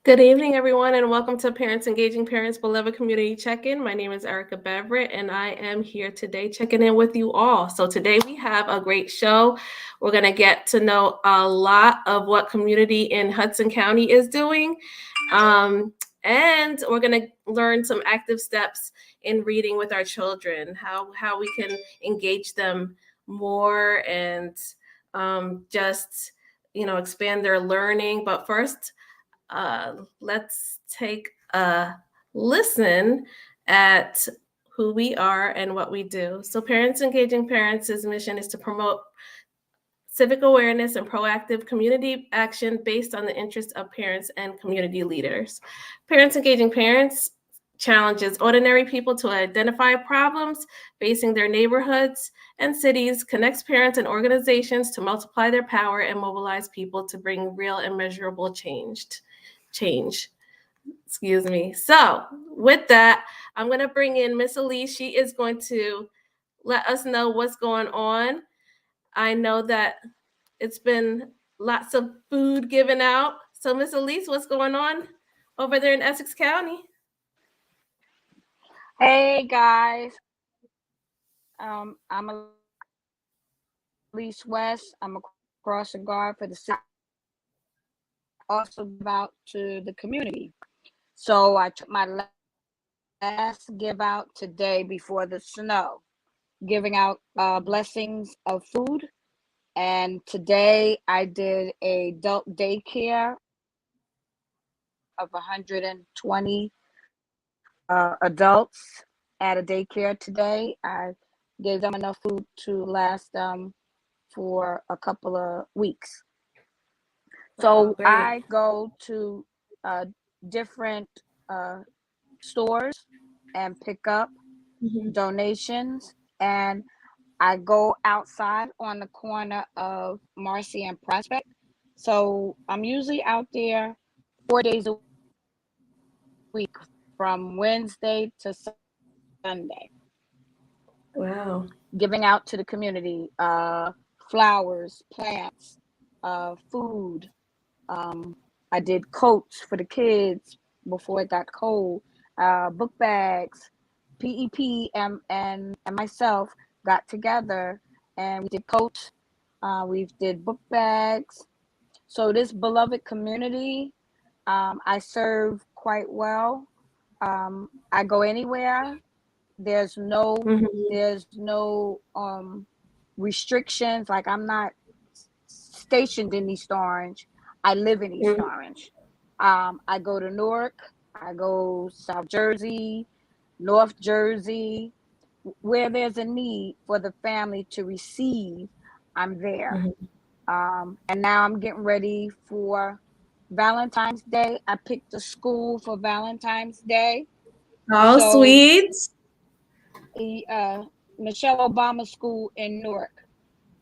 Good evening, everyone, and welcome to Parents Engaging Parents Beloved Community Check-In. My name is Erica Beverett, and I am here today checking in with you all. So today we have a great show. We're going to get to know a lot of what community in Hudson County is doing, and we're going to learn some active steps in reading with our children, how we can engage them more and just expand their learning. But first, let's take a listen at who we are and what we do. So, Parents Engaging Parents' mission is to promote civic awareness and proactive community action based on the interests of parents and community leaders. Parents Engaging Parents challenges ordinary people to identify problems facing their neighborhoods and cities, connects parents and organizations to multiply their power, and mobilize people to bring real and measurable change. Excuse me. So, with that, I'm going to bring in Miss Elise. She is going to let us know what's going on. I know that it's been lots of food given out. So, Miss Elise, what's going on over there in Essex County? Hey guys, I'm Elise West. I'm a crossing guard for the city. Also give out to the community. So I took my last give out today before the snow, giving out blessings of food. And today I did a adult daycare of 120 adults at a daycare today. I gave them enough food to last them for a couple of weeks. So Great. I go to different uh, stores and pick up Mhm. donations, and I go outside on the corner of Marcy and Prospect. So I'm usually out there 4 days a week from Wednesday to Sunday, Wow. giving out to the community flowers, plants, food. I did coats for the kids before it got cold, book bags. PEP and myself got together and we did coats. We did book bags. So this beloved community, I serve quite well. I go anywhere. There's no Mhm. there's no restrictions. Like I'm not stationed in East Orange. I live in East Mhm. Orange. I go to Newark. I go South Jersey, North Jersey, where there's a need for the family to receive. I'm there. Mhm. And now I'm getting ready for Valentine's Day. I picked a school for Valentine's Day. Oh, So sweet. the Michelle Obama School in Newark.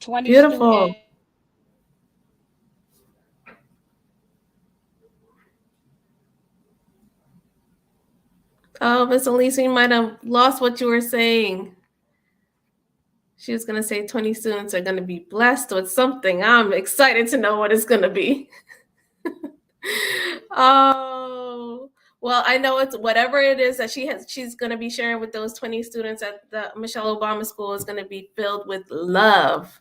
20 Beautiful. students. Oh, Miss Elise, you might have lost what you were saying. She was going to say 20 students are going to be blessed with something. I'm excited to know what it's going to be. Oh, well, I know it's whatever it is that she's going to be sharing with those 20 students at the Michelle Obama School is going to be filled with love.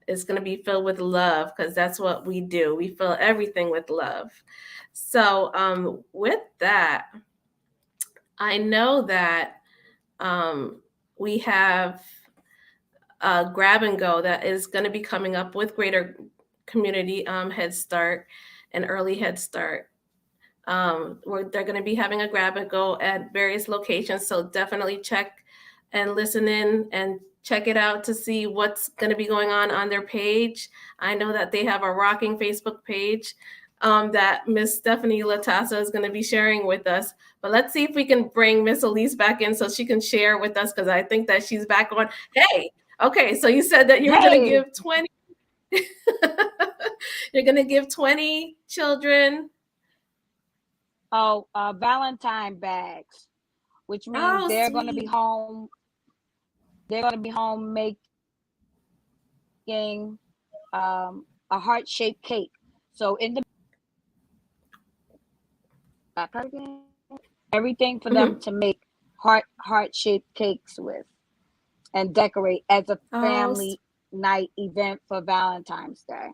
It's going to be filled with love because that's what we do. We fill everything with love. So, with that, I know that um, we have grab and go that is going to be coming up with Greater Community Head Start and Early Head Start. Where they're going to be having a grab and go at various locations. So definitely check and listen in and check it out to see what's going to be going on their page. I know that they have a rocking Facebook page that Miss Stephanie Latasa is going to be sharing with us. But let's see if we can bring Miss Elise back in so she can share with us because I think that she's back on. Hey, okay, so you said that you were going to Hey, give 20. You're going to give 20 children. oh, Valentine bags, which means Oh, they're going to be sweet. home. They're going to be home making a heart-shaped cake. So in the everything for them Mm-hmm. to make heart-shaped cakes with and decorate as a Oh, family night event for Valentine's Day.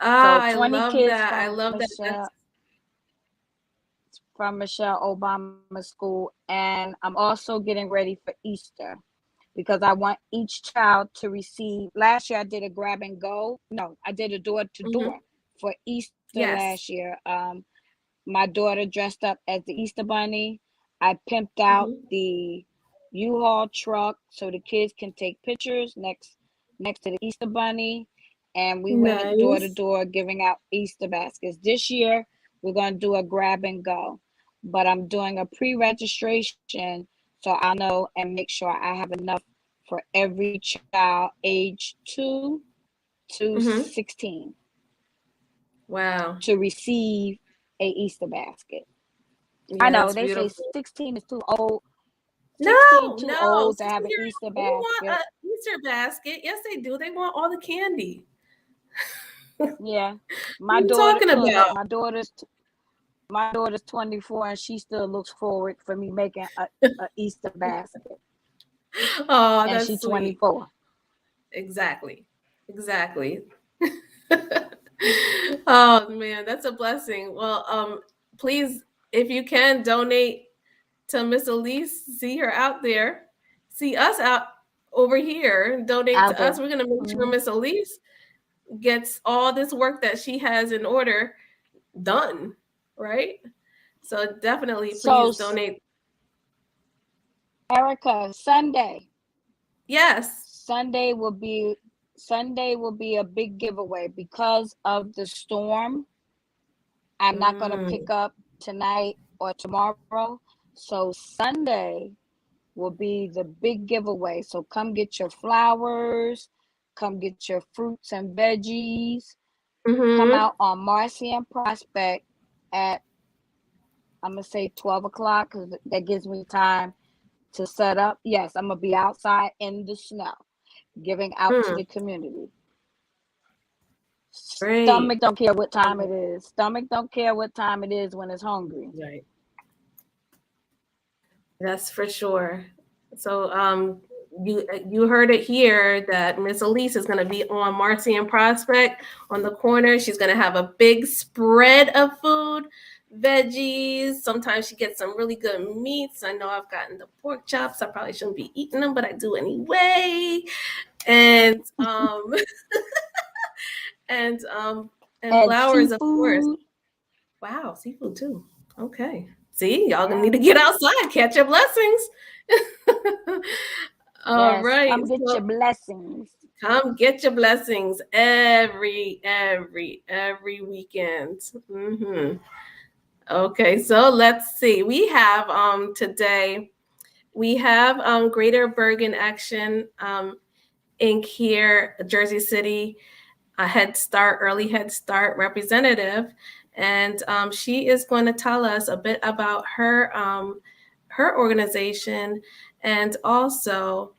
So I 20 love kids that. I love that. That's From Michelle Obama School, and I'm also getting ready for Easter because I want each child to receive. Last year I did a grab and go. No, I did a door to mm-hmm. door for Easter Yes. last year. My daughter dressed up as the Easter Bunny. I pimped out Mm-hmm. the U-Haul truck so the kids can take pictures next to the Easter Bunny. And we went door to Nice. door giving out Easter baskets. This year we're going to do a grab and go, but I'm doing a pre-registration so I'll know and make sure I have enough for every child age 2 to Mm-hmm. 16 Wow. to receive a Easter basket. I Yeah, know that's they say beautiful. 16 is too old. 16 No, too no. old to have 16 an year Easter old, they want basket. an Easter basket. Yes, they do. They want all the candy. What Yeah, are my you daughter. talking Look, about? my daughter's 24, and she still looks forward for me making a Easter basket. Oh, And that's she's sweet. 24. Exactly. Exactly. Oh man, that's a blessing. Well, please, if you can donate to Miss Elise, see her out there, see us out over here, donate Out to us. there. We're gonna make sure Hmm. Miss Elise gets all this work that she has in order done, right? So definitely, So please donate. Erica, Yes. Sunday will be Sunday will be a big giveaway because of the storm. I'm not going to Mm, pick up tonight or tomorrow. So Sunday will be the big giveaway. So come get your flowers, come get your fruits and veggies. Come mm-hmm. out on Marcy and Prospect at, I'm gonna say 12 o'clock because that gives me time to set up. Yes, I'm gonna be outside in the snow, giving out to Mm, the community. great. Stomach don't care what time it is. Stomach don't care what time it is when it's hungry. Right. That's for sure. So, you heard it here that Miss Elise is going to be on Marcy and Prospect on the corner. She's going to have a big spread of food, veggies. Sometimes she gets some really good meats. I know I've gotten the pork chops. I probably shouldn't be eating them, but I do anyway. And and and And flowers, of course. seafood. Wow, seafood too. Okay. See, y'all gonna need to Yes. get outside, catch your blessings. All Yes. right. Come get So your blessings. come get your blessings every weekend. Okay, so let's see. We have today we have Greater Bergen Action Inc. here, Jersey City, a Head Start, early Head Start representative, and she is going to tell us a bit about her organization, and also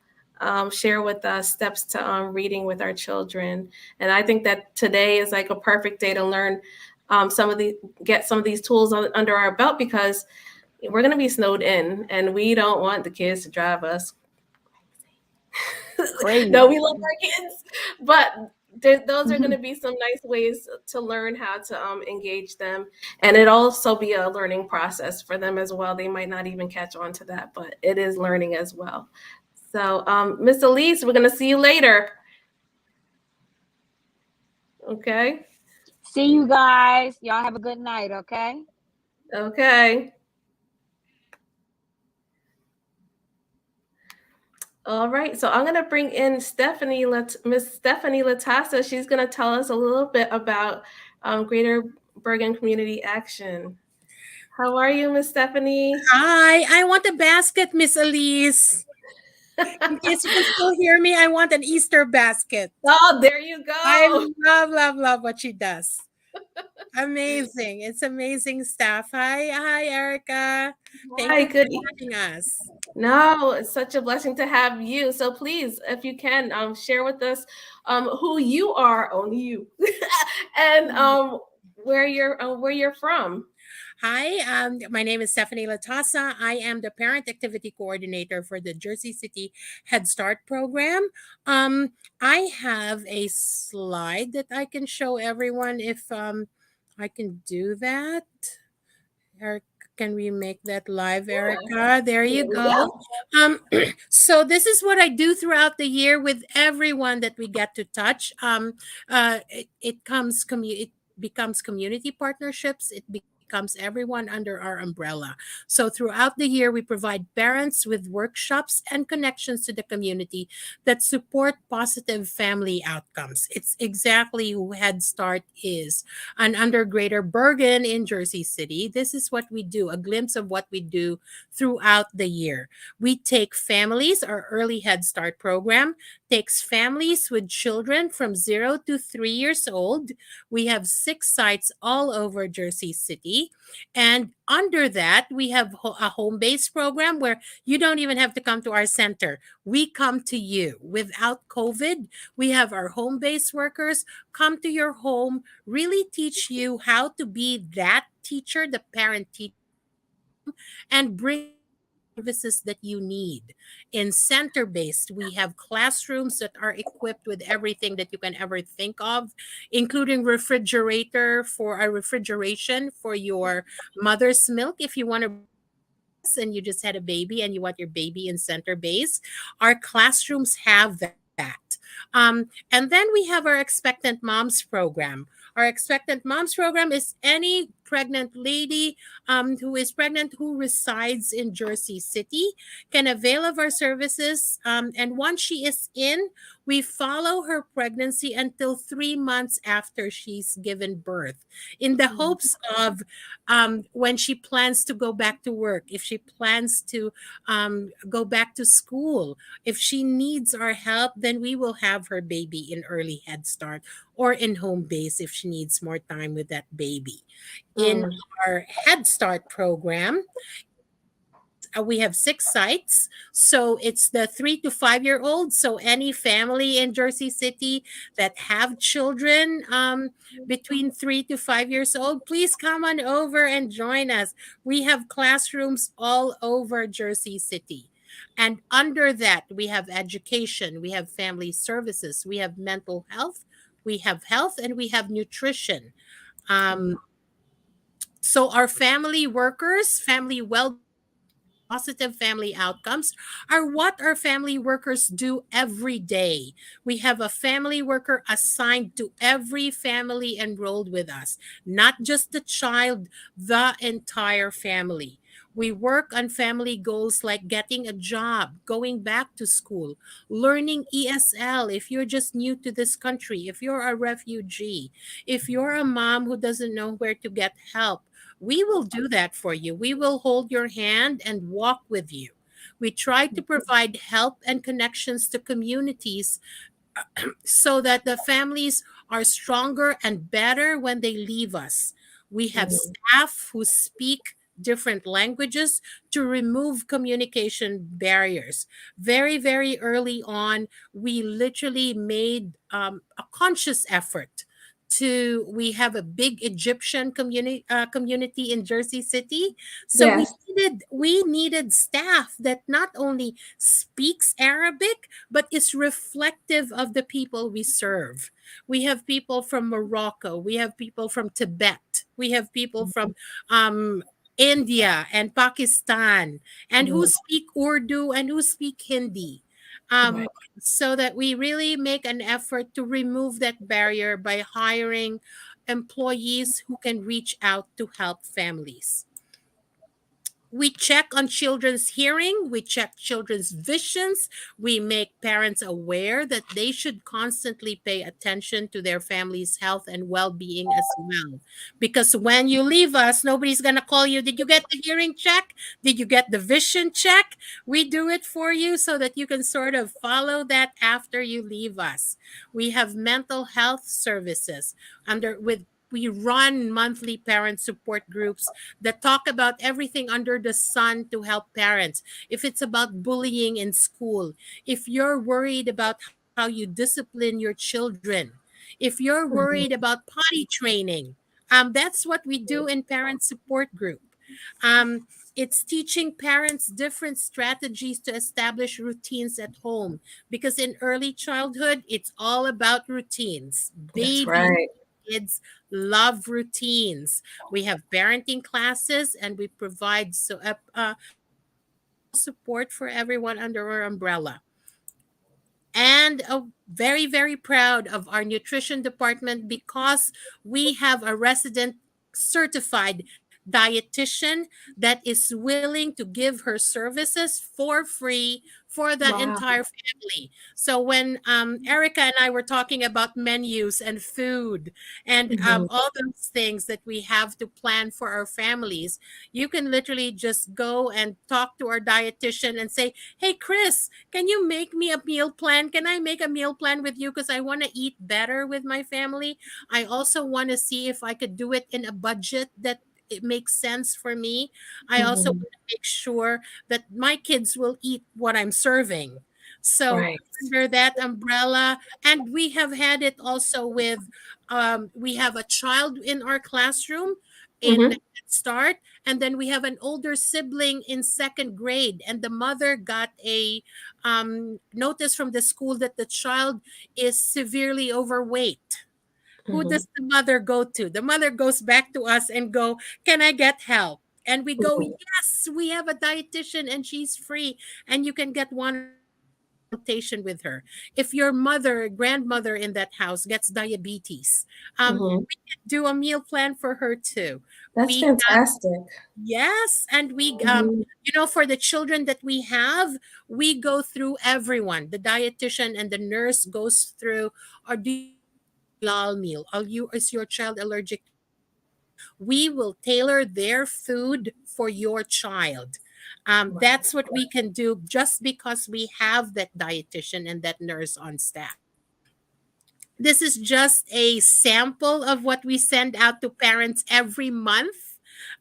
share with us steps to reading with our children. And I think that today is like a perfect day to learn some of the get some of these tools under our belt, because we're going to be snowed in, and we don't want the kids to drive us. No, we love Crazy. our kids, but those are going to be some nice ways to learn how to engage them, and it also be a learning process for them as well. They might not even catch on to that, but it is learning as well. So, Miss Elise, we're going to see you later. Okay. See you guys. Y'all have a good night, okay? Okay. All right. So I'm going to bring in Miss Stephanie Latasa. She's going to tell us a little bit about Greater Bergen Community Action. How are you, Miss Stephanie? Hi, I want a basket, Miss Elise. In case you can still hear me, I want an Easter basket. Oh, there you I go. love what she does. Amazing. It's amazing stuff. Hi, Erica. Thank Hi, you good. for joining us. No, it's such a blessing to have you. So please, if you can, share with us who you are, only you, and where you're from. Hi, my name is Stephanie Latasa. I am the Parent Activity Coordinator for the Jersey City Head Start program. I have a slide that I can show everyone if I can do that. Eric, can we make that live, Yeah. Erica? There you There we go. go. So this is what I do throughout the year with everyone that we get to touch. It becomes community partnerships. It becomes everyone under our umbrella. So throughout the year, we provide parents with workshops and connections to the community that support positive family outcomes. It's exactly who Head Start is. And under Greater Bergen in Jersey City, this is what we do, a glimpse of what we do throughout the year. We take families, our early Head Start program takes families with children from 0 to 3 years old. We have 6 sites all over Jersey City. And under that, we have a home based program where you don't even have to come to our center. We come to you. Without COVID, we have our home based workers come to your home, really teach you how to be that teacher, the parent teacher in your home, and bring you the services that you need. In center based, we have classrooms that are equipped with everything that you can ever think of, including refrigeration for your mother's milk if you want to breastfeed us and you just had a baby and you want your baby in center base. Our classrooms have that. And then we have our Expectant Moms program. Our Expectant Moms program is any pregnant lady who is pregnant who resides in Jersey City can avail of our services. And once she is in, we follow her pregnancy until 3 months after she's given birth in the hopes of when she plans to go back to work, if she plans to go back to school, if she needs our help, then we will have her baby in early Head Start or in home base if she needs more time with that baby. In Mm. our Head Start program, we have 6 sites. So it's the 3 to 5 year olds. So any family in Jersey City that have children between 3 to 5 years old, please come on over and join us. We have classrooms all over Jersey City. And under that, we have education, we have family services, we have mental health, we have health, and we have nutrition. Mm. Um, so our family workers, family well-being, positive family outcomes are what our family workers do every day. We have a family worker assigned to every family enrolled with us, not just the child, the entire family. We work on family goals like getting a job, going back to school, learning ESL if you're just new to this country, if you're a refugee, if you're a mom who doesn't know where to get help. We will do that for you. We will hold your hand and walk with you. We try to provide help and connections to communities so that the families are stronger and better when they leave us. We have Mm. staff who speak different languages to remove communication barriers. Very, very early on, we literally made a conscious effort to we have a big Egyptian community in Jersey City, so Yes. we needed staff that not only speaks Arabic but is reflective of the people we serve. We have people from Morocco, we have people from Tibet, we have people from um, India and Pakistan, and who Mm. speak Urdu and who speak Hindi. Right. So that we really make an effort to remove that barrier by hiring employees who can reach out to help families. We check on children's hearing, we check children's visions, we make parents aware that they should constantly pay attention to their family's health and well-being as well. Because when you leave us, nobody's going to call you, did you get the hearing check? Did you get the vision check? We do it for you so that you can sort of follow that after you leave us. We have mental health services under with we run monthly parent support groups that talk about everything under the sun to help parents. If it's about bullying in school, if you're worried about how you discipline your children, if you're worried Mhm. about potty training, That's what we do in parent support group. Um, it's teaching parents different strategies to establish routines at home, because in early childhood, it's all about routines. That's Babies, right. kids love routines. We have parenting classes, and we provide emotional support for everyone under our umbrella. And very, very proud of our nutrition department, because we have a resident certified dietitian that is willing to give her services for free for the Wow. entire family. So when Erica and I were talking about menus and food and Mhm. all those things that we have to plan for our families, you can literally just go and talk to our dietitian and say, "Hey, Chris, can you make me a meal plan? Can I make a meal plan with you? Because I want to eat better with my family. I also want to see if I could do it in a budget that it makes sense for me. I also Mhm. want to make sure that my kids will eat what I'm serving." So Right. under that umbrella, and we have had it also with, we have a child in our classroom in Mhm. Head Start, and then we have an older sibling in second grade, and the mother got a notice from the school that the child is severely overweight. Who Mhm. does the mother go to? The mother goes back to us and go, "Can I get help?" And we go, Mhm. "Yes, we have a dietitian and she's free, and you can get one-on-one consultation with her. If your mother, grandmother in that house gets diabetes, Mhm. we can do a meal plan for her too." That's We fantastic. Yes, and we Mhm. for the children that we have, we go through everyone. The dietitian and the nurse goes through, or do you want a halal meal? Are you is your child allergic to dairy? We will tailor their food for your child. Wow. That's what we can do just because we have that dietitian and that nurse on staff. This is just a sample of what we send out to parents every month.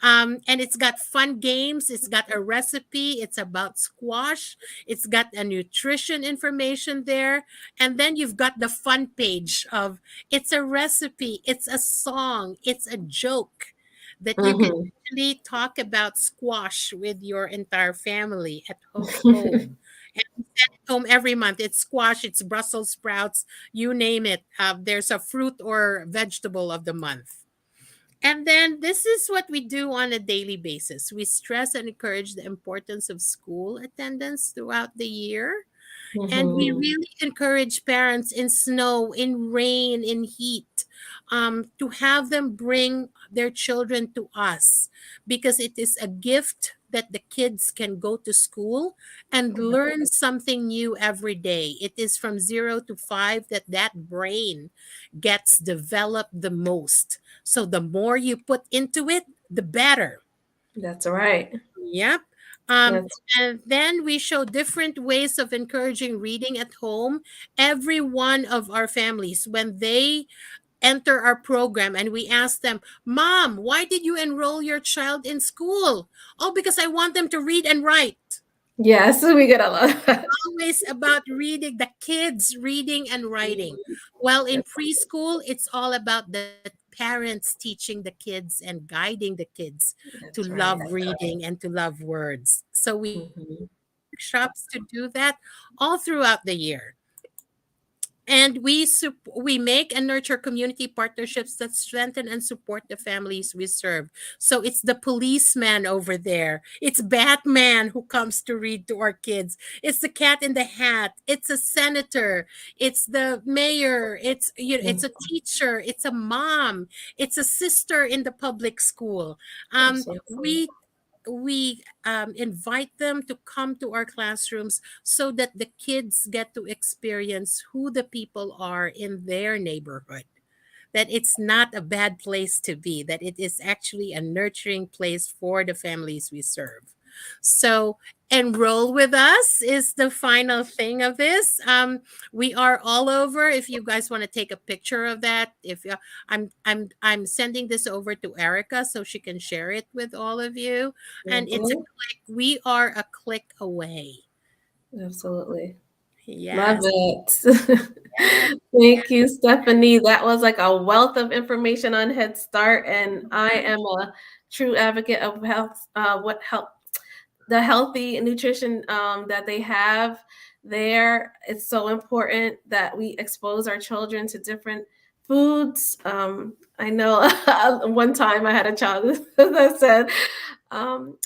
And it's got fun games, it's got a recipe, it's about squash, it's got a nutrition information there. And then you've got the fun page of, it's a recipe, it's a song, it's a joke that you can Mhm. actually talk about squash with your entire family at home. And we send it home every month. It's squash, it's Brussels sprouts, you name it. There's a fruit or vegetable of the month. And then this is what we do on a daily basis. We stress and encourage the importance of school attendance throughout the year. And we Mhm. really encourage parents in snow, in rain, in heat, to have them bring their children to us, because it is a gift that the kids can go to school and learn something new every day. It is from 0 to 5 that that brain gets developed the most. So the more you put into it, the better. That's right. Yep. Um, That's and then we show different ways of encouraging reading at home. Every one of our families, when they enter our program and we ask them, "Mom, why did you enroll your child in school?" "Oh, because I want them to read and write." yes, we get a lot. Always about reading, the kids reading and writing. Well, in That's preschool, it's all about the parents teaching the kids and guiding the kids to that's right. love reading and to love words. So we have Mhm. workshops to do that all throughout the year. And we make and nurture community partnerships that strengthen and support the families we serve. So it's the policeman over there, it's Batman who comes to read to our kids, it's the cat in the hat, it's a senator, it's the mayor, it's Mhm. a teacher, it's a mom, it's a sister in the public school. um, Absolutely. we we invite them to come to our classrooms so that the kids get to experience who the people are in their neighborhood, that it's not a bad place to be, that it is actually a nurturing place for the families we serve. So, enroll with us is the final thing of this. We are all over. If you guys want to take a picture of that, if I'm sending this over to Erica so she can share it with all of you. And it's a Mhm. click. We are a click away. Absolutely. Love Yes. it. Yes. Thank you, Stephanie. That was like a wealth of information on Head Start, and I am a true advocate of health. What help the healthy nutrition that they have there. It's so important that we expose our children to different foods. I know one time I had a child that said, um,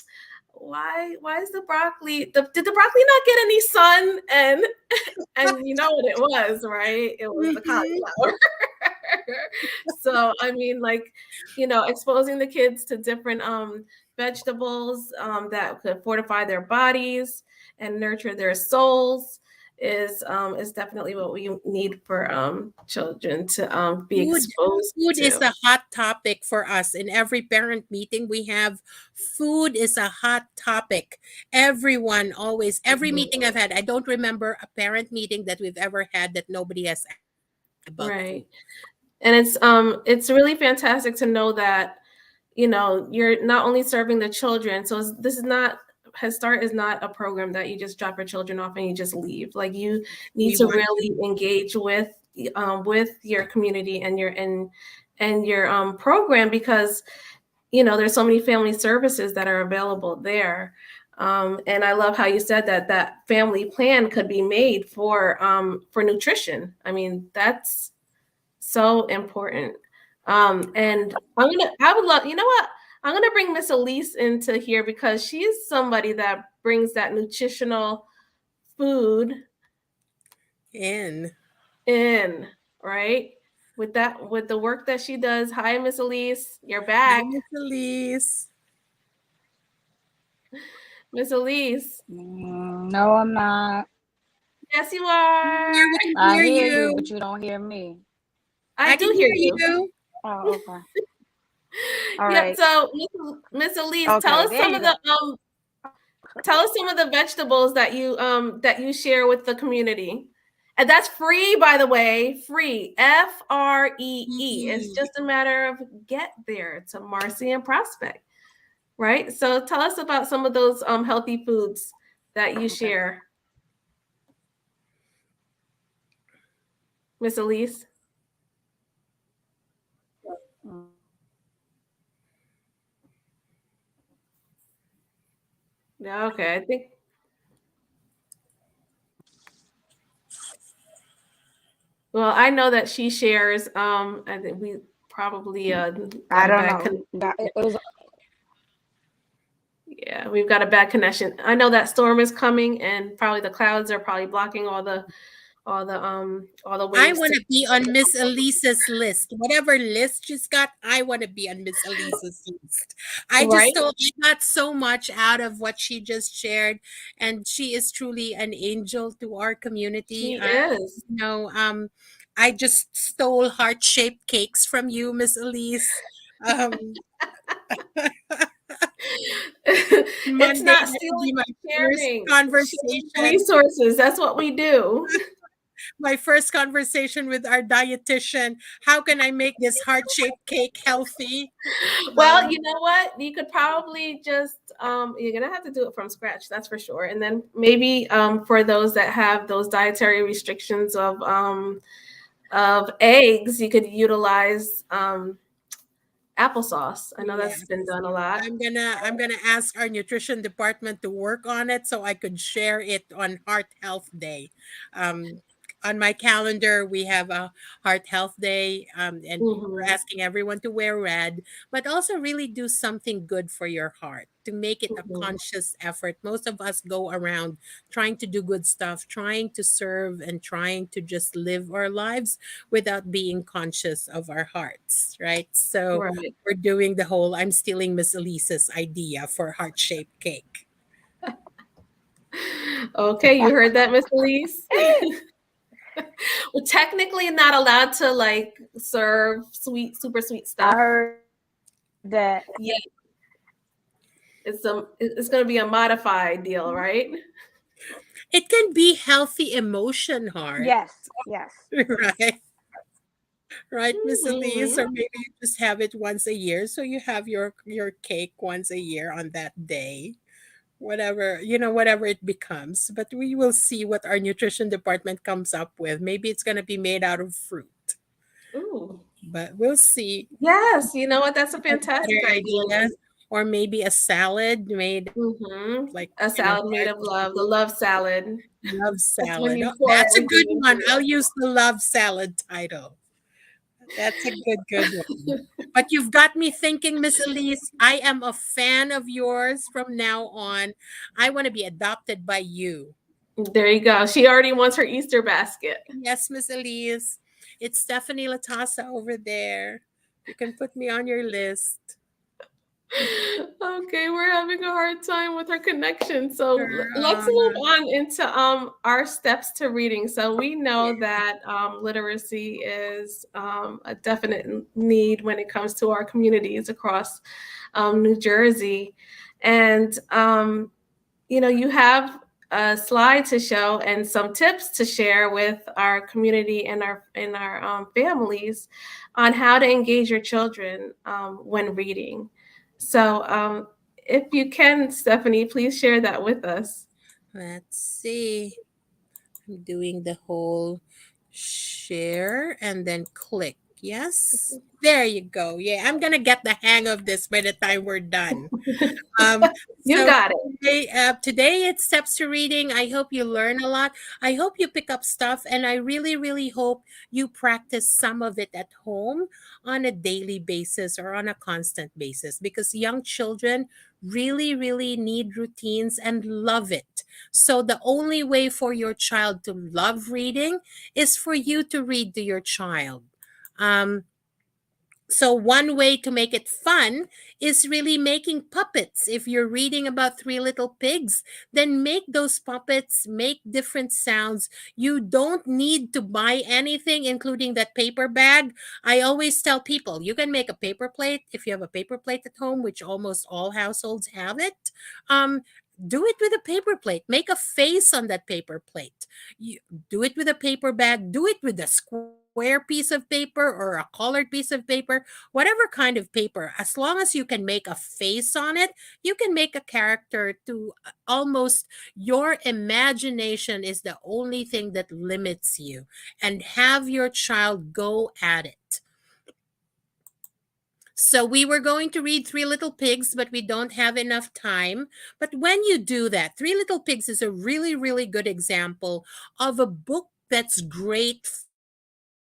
why is the broccoli did the broccoli not get any sun? And you know what it was, right? It was the Mhm. cauliflower. So I mean, like, exposing the kids to different vegetables that could fortify their bodies and nurture their souls is definitely what we need for children to be Food exposed food is to. a hot topic for us. In every parent meeting we have, food is a hot topic. Everyone always, every Mhm. meeting I've had, I don't remember a parent meeting that we've ever had that nobody has asked about food. Right. And it's really fantastic to know that you're not only serving the children. So this is not Head Start is not a program that you just drop your children off and you just leave. Like, you need We to want really engage with your community and your program, because there's so many family services that are available there. And I love how you said that family plan could be made for nutrition. I mean, that's so important. And I would love, you know what? I'm gonna bring Miss Elise into here because she's somebody that brings that nutritional food in. in, right? With the work that she does. Hi, Miss Elise. You're Hi, back. Miss Elise. Miss Elise. No, I'm not. Yes, you Here, are. we can I hear hear you, you. but you don't hear me. I I can do hear hear you. you. Oh, okay. All Yep. right. So, Miss Elise, Okay, there you go. tell us some of the vegetables that you share with the community. And that's free, by the way, free. FREE. It's Mhm. just a matter of get there to Marcy and Prospect, right? So tell us about some of those healthy foods that you Okay. share, Miss Elise. Mm. Yeah, okay. I think, well, I know that she shares. I think we probably got I a don't bad know. connection. It was Yeah, we've got a bad connection. I know that storm is coming, and probably the clouds are probably blocking all the I waves want to to be on Miss Elisa's list. Whatever list she's got, I want to be on Miss Elisa's list. right. I got so much out of what she just shared, and she is truly an angel to our community. She is. You know, I just stole heart-shaped cakes from you, Miss Elise. Um, It's Monday, not that will stealing, be my first sharing conversation. resources. That's what we do. My first conversation with our dietitian. How can I make this heart-shaped cake healthy? Well, Um, you know what? You could probably just you're gonna have to do it from scratch, that's for sure. And then maybe for those that have those dietary restrictions of eggs, you could utilize applesauce. I know that's yes. been done a lot. I'm gonna ask our nutrition department to work on it so I could share it on Heart Health Day. Um, on my calendar, we have a Heart Health Day, and we're Hmm. asking everyone to wear red, but also really do something good for your heart to make it a Hmm. conscious effort. Most of us go around trying to do good stuff, trying to serve, and trying to just live our lives without being conscious of our hearts, right? So Right. we're doing the whole I'm stealing Miss Elisa's idea for heart-shaped cake. Okay, you heard that, Miss Elise? We're technically not allowed to like serve super sweet I stuff. heard that. Yeah, it's gonna be a modified deal, right? It can be healthy emotion heart, Yes, yes. right? Right, Miss Elise? Hmm. Or maybe you just have it once a year. So you have your cake once a year on that day, whatever, whatever it becomes. But we will see what our nutrition department comes up with. Maybe it's going to be made out of fruit, Ooh. but we'll see. Yes, you know what? That's a That's a fantastic better idea. idea. Or maybe a salad made like, A salad made of love, the vegetable love salad. love That's when salad. you Oh, pour that's a everything good into one. I'll use the love salad title. That's a good one. it. But you've got me thinking, Miss Elise. I am a fan of yours from now on. I want to be adopted by you. There you go. She already wants her Easter basket. Yes, Miss Elise. It's Stephanie Latasa over there. You can put me on your list. Okay, we're having a hard time with our connection. So let's Girl, move on into our steps to reading. So we know that literacy is a definite need when it comes to our communities across New Jersey, and you have a slide to show and some tips to share with our community and our families on how to engage your children when reading. So, if you can, Stephanie, please share that with us. let's see. I'm doing the whole share and then click. Yes. There you go. Yeah, I'm going to get the hang of this by the time we're done. Um, You so got it. today it's steps to reading. I hope you learn a lot. I hope you pick up stuff, and I really, really hope you practice some of it at home on a daily basis or on a constant basis because young children really, really need routines and love it. So the only way for your child to love reading is for you to read to your child. Um, so one way to make it fun is really making puppets. If you're reading about Three Little Pigs, then make those puppets make different sounds. You don't need to buy anything, including that paper bag. I always tell people you can make a paper plate if you have a paper plate at home, which almost all households have it. um, do it with a paper plate. Make a face on that paper plate. You do it with a paper bag. Do it with a square piece of paper or a colored piece of paper, whatever kind of paper. As long as you can make a face on it, you can make a character to almost your imagination is the only thing that limits you, and have your child go at it. So we were going to read Three Little Pigs, but we don't have enough time. But when you do that, Three Little Pigs is a really, really good example of a book that's great for all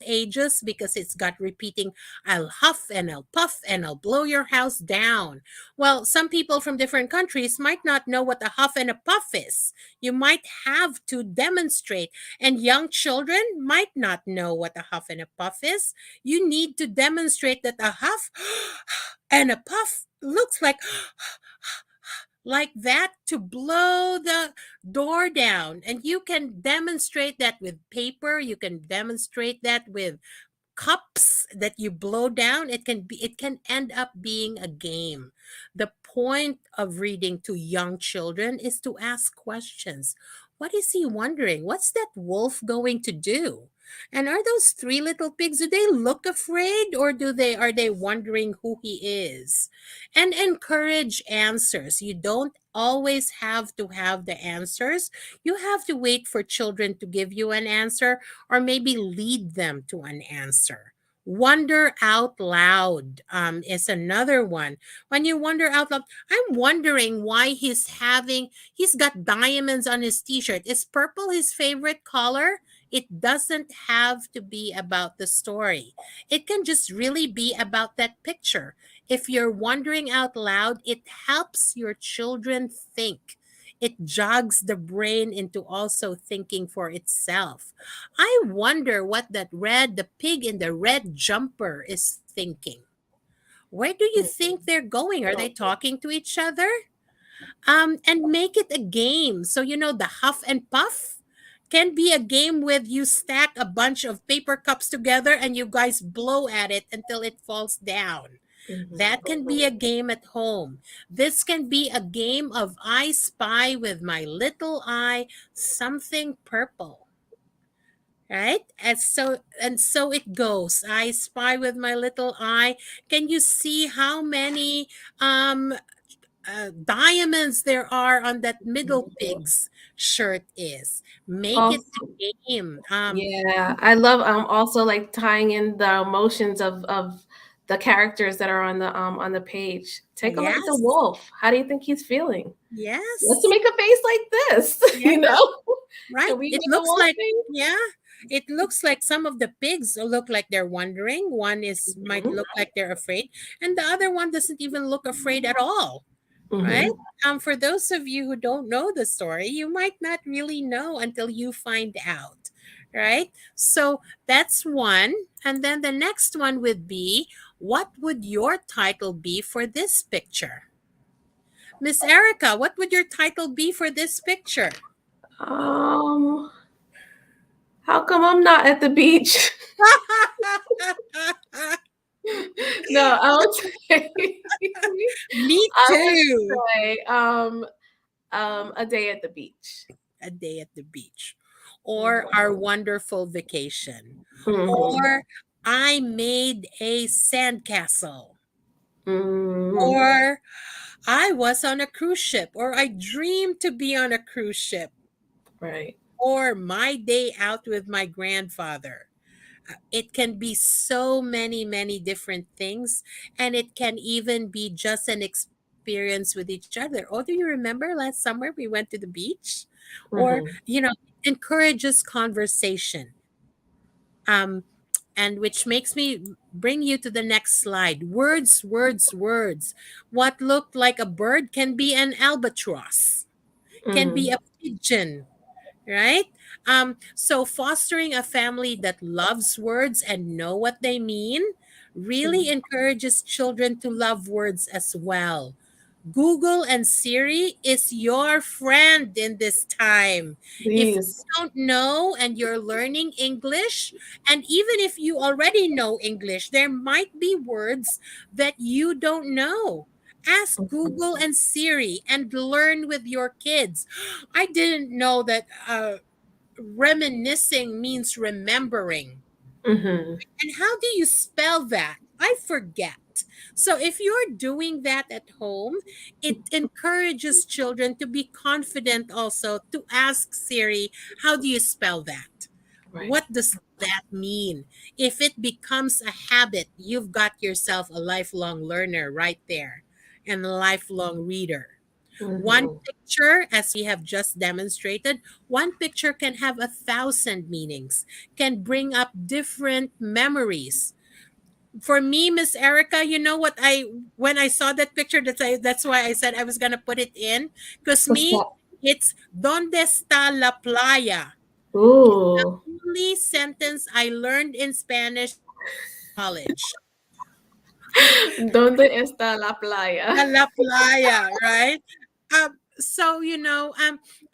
ages because it's got repeating, I'll huff and I'll puff and I'll blow your house down. Well, some people from different countries might not know what a huff and a puff is. You might have to demonstrate, and young children might not know what a huff and a puff is. You need to demonstrate that a huff and a puff looks like that to blow the door down. And you can demonstrate that with paper. You can demonstrate that with cups that you blow down. It can end up being a game. The point of reading to young children is to ask questions. What is he wondering? What's that wolf going to do? And are those Three Little Pigs, do they look afraid, or are they wondering who he is? And encourage answers. You don't always have to have the answers. You have to wait for children to give you an answer, or maybe lead them to an answer. Wonder out loud is another one. When you wonder out loud, I'm wondering why he's got diamonds on his t-shirt. Is purple his favorite color? It doesn't have to be about the story. It can just really be about that picture. If you're wondering out loud, it helps your children think. It jogs the brain into also thinking for itself. I wonder what the pig in the red jumper is thinking. Where do you think they're going? Are they talking to each other? And make it a game. So, the huff and puff can be a game with you stack a bunch of paper cups together and you guys blow at it until it falls down. Mhm. That can be a game at home. This can be a game of I spy with my little eye something purple. Right? And so it goes. I spy with my little eye. Can you see how many um diamonds there are on that middle Mhm. pig's shirt is. Make it Also, a game. yeah, I love also like tying in the emotions of the characters that are on the page. Take a look at the Yes, wolf. How do you think he's feeling? Let's yes, make a face like this, yes. you know? Right. Can we It make a looks wolf like, face? yeah, it looks like some of the pigs look like they're wondering. One is might Mhm. look like they're afraid, and the other one doesn't even look afraid at all. Right? Mhm. For those of you who don't know the story, you might not really know until you find out. Right? So that's one. And then the next one would be, what would your title be for this picture? Miss Erica, what would your title be for this picture? Um, how come I'm not at the beach? No, I would say Me I would too. say a day at the beach. A day at the beach, or Mhm. our wonderful vacation, Mhm. or I made a sandcastle, Mhm. or I was on a cruise ship, or I dreamed to be on a cruise ship, Right. or my day out with my grandfather. It can be so many, many different things, and it can even be just an experience with each other. Oh, do you remember last summer we went to the beach? Or, Mhm. encourages conversation. Um, and which makes me bring you to the next slide. Words, words, words. What looked like a bird can be an albatross, can be Mhm. a pigeon, right? So fostering a family that loves words and know what they mean really Mhm. encourages children to love words as well. Google and Siri is your friend in this time. If you Please. don't know and you're learning English, and even if you already know English, there might be words that you don't know. Ask Google Mhm. and Siri and learn with your kids. I didn't know that reminiscing means remembering. Mhm. And how do you spell that? I forget. So if you're doing that at home, it encourages children to be confident also to ask Siri, how do you spell that? Right. What does that mean? If it becomes a habit, you've got yourself a lifelong learner right there and a lifelong reader. One Mhm. picture, as we have just demonstrated, one picture can have 1,000 meanings, can bring up different memories. For me, Miss Erica, you know what when I saw that picture, that's why I said I was gonna put it in. Because What's me, that? it's Donde está la playa? Ooh. Only sentence I learned in Spanish in college. ¿Dónde está la playa? La playa, right? So